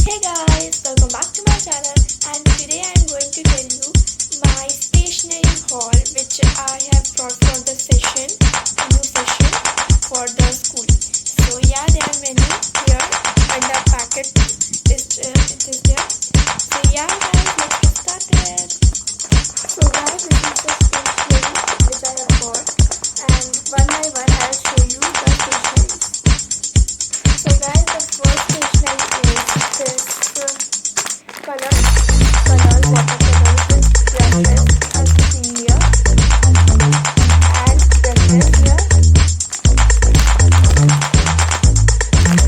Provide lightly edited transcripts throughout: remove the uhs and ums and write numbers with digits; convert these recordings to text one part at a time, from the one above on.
Hey guys, welcome back to my channel, and today I am going to tell you my stationery haul which I have brought for the session, new session for the school. So yeah, there are many here and the packet it is there. So yeah guys, let's get started. So guys, this is the stationery which I have bought, and one by one I'll show you the stationery. So guys, the first stationery is this colors, watercolors, brushes as you see here, and brushes here.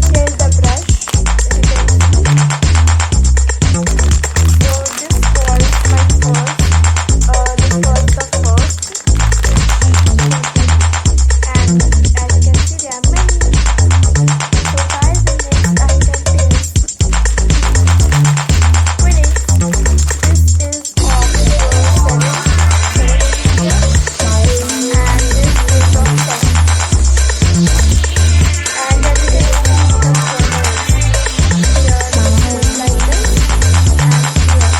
Here is the brush, as you can see. So this was my first, this was the first, and as you can see there are many. So guys, the next item is Quidditch. This is of 7 meters, and this is of 10. And as you can see the colors, here is like this, and here.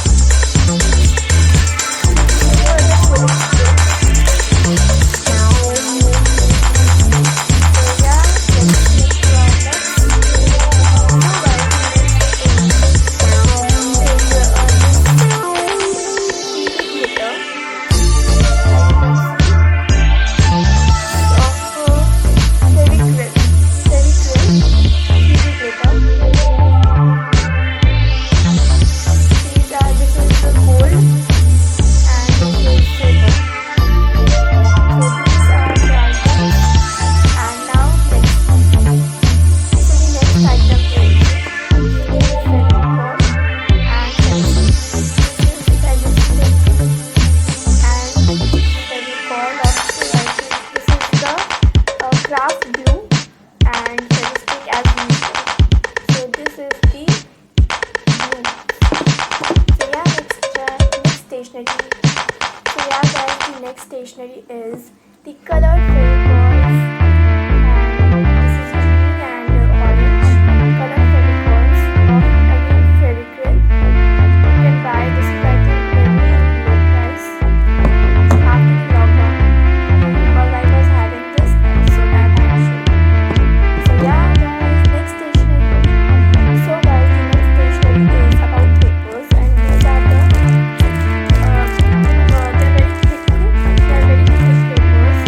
Here are the Quidditch sticks. So yeah, let's move to our next. So guys, the this is the gold and this is silver. So these are the items. And now next. So the next item is Fevicol and pencil. This is Fevistick and Fevicol of this is the craft glue and Fevistick as usual. So this is the glue. So yeah, next stationery. So yeah guys, the next stationery is the colored Fevicols, and this is green and orange colored Fevicols of again Fevicryl. You can buy this is I think very low price after the lockdown, because I was having this, so that I showed. So yeah guys, next stationery. So guys, the next stationery is about papers, and these are the they're very thick papers.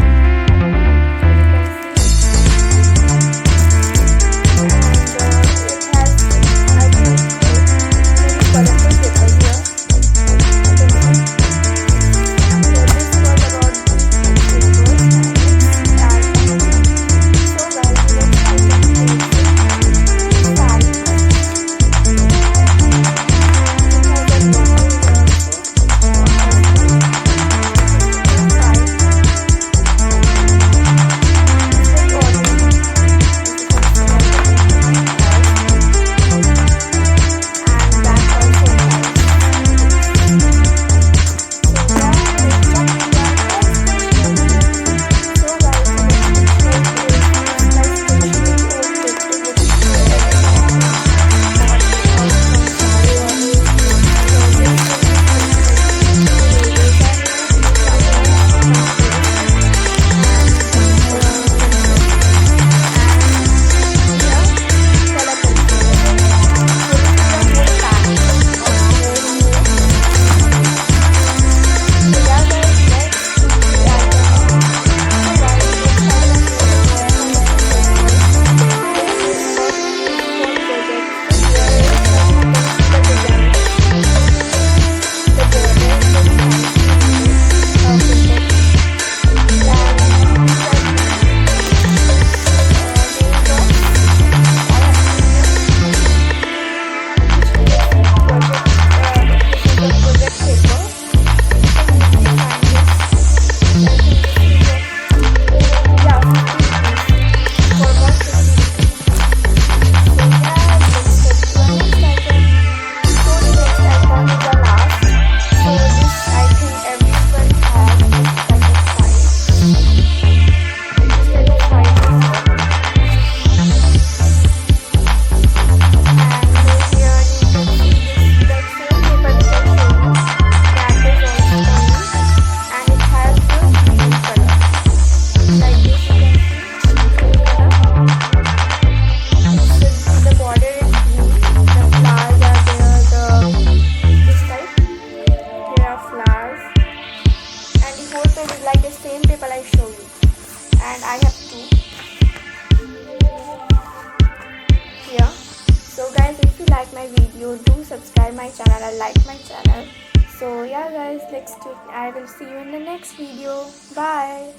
flowers, and the whole page is like the same paper I show you, and I have two here. So guys, if you like my video, do subscribe my channel and like my channel. So yeah guys, I will see you in the next video. Bye.